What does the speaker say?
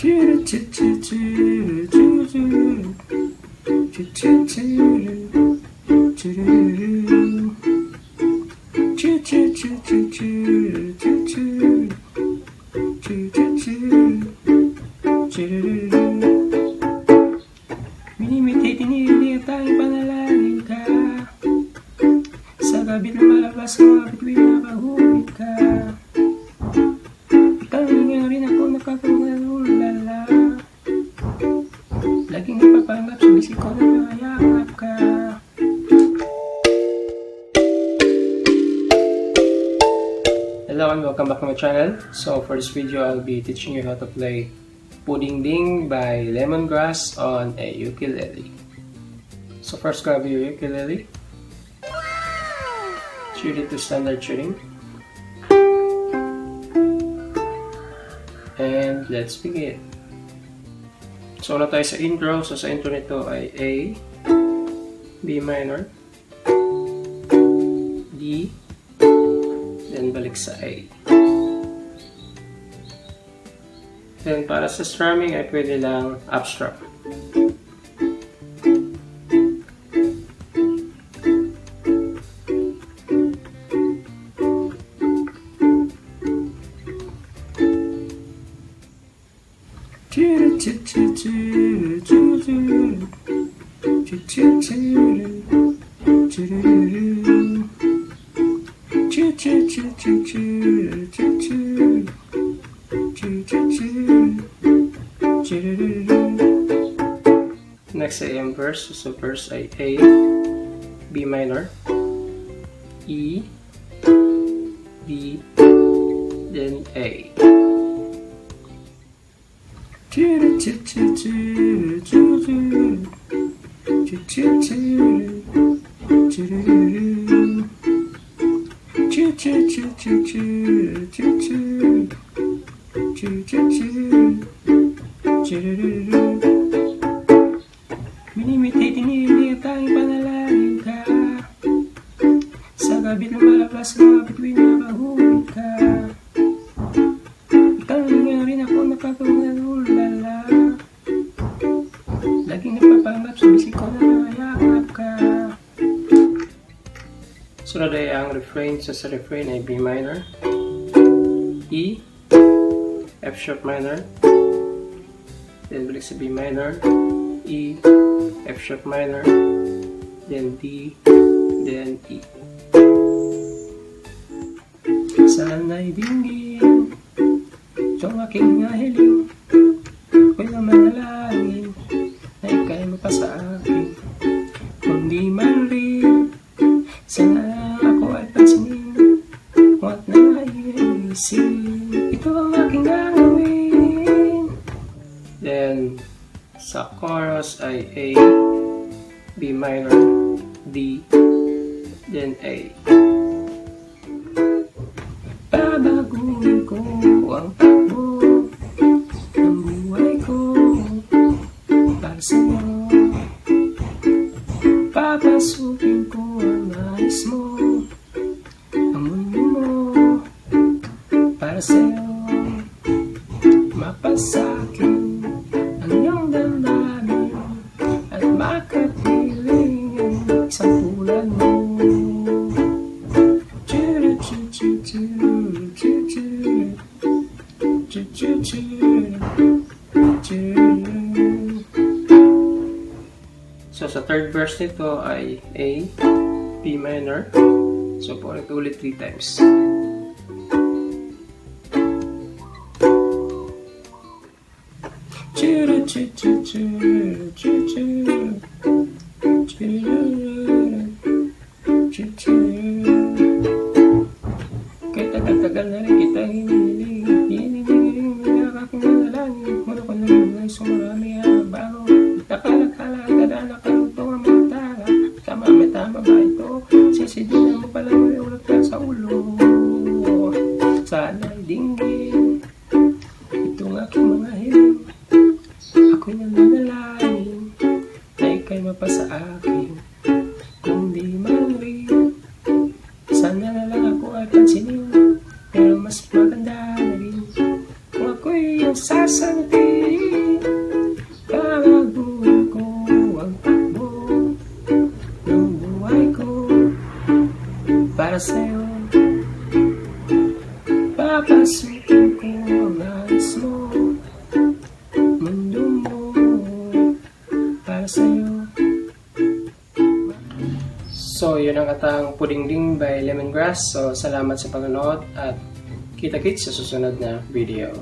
Minimitate nila tayong panalangin ka. Sa gabi na malabas mo, bituin na kahulid ka. Ikaw nga rin ako nakakawalala. Laging napapanggap sa bisik ko na mayakap ka. Hello and welcome back to my channel. So for this video, I'll be teaching you how to play Pudingding by Lemongrass on a ukulele. So first, grab your ukulele. Tune it to standard tuning. And let's begin. So na tayo sa intro. So sa intro nito ay A, B minor, D, then balik sa A. Then para sa strumming ay pwede lang upstrum. Next ay ang verse. So verse ay A, B minor, E, B, then A. Minimitate nila tayong panalangin ka. Sa gabi na malabas mo, bituin na kahulid ka. Ikaw nga rin ako nakakawalala. Laging napapanggap sa bisik ko na mayakap ka. Sunod ay ang refrain. So sa refrain ay B minor, E, F sharp minor, then balik sa B minor, E, F sharp minor, then D, then E. Sana'y dinggin itong aking hiling, ako'y namanalangin na ika'y mapasa akin. Kung di man rin, sana ako ay pansinin kung at naiisip, ito ang aking gagawin. Then sa chorus ay A, B minor, D, then A. Babaguhin ko ang takbo ng buhay ko para sa'yo. Papasukin ko ang nais mo, ang mundo mo para sa'yo. Mapasakin ang iyong damdamin at makapiling ang isang tulad mo. So sa third verse nito ay A, B minor. So paulit-ulit 3 times. Kahit tagal-tagal na rin kita hinihiling, hinihiling aking manalangin. Muna ko na rin ay sumarami ang bago. Nakala-kala, kadala ka ito ang mga tala. Tama ba ito? Sisidina mo pala may ulat ka sa ulo. Sana'y dinggin itong aking mga hiling, ako'y nananalangin na ika'y mapasa akin. Kung di man rin, sana na lang ako ay pansinin. Pero mas maganda na rin kung ako'y yung sasagutin. sa'yo. Papasukin ko ang alis mo, mundo mo para sa'yo. So, yun ang katang Pudingding by Lemongrass. So, salamat sa panonood at kita-kits sa susunod na video.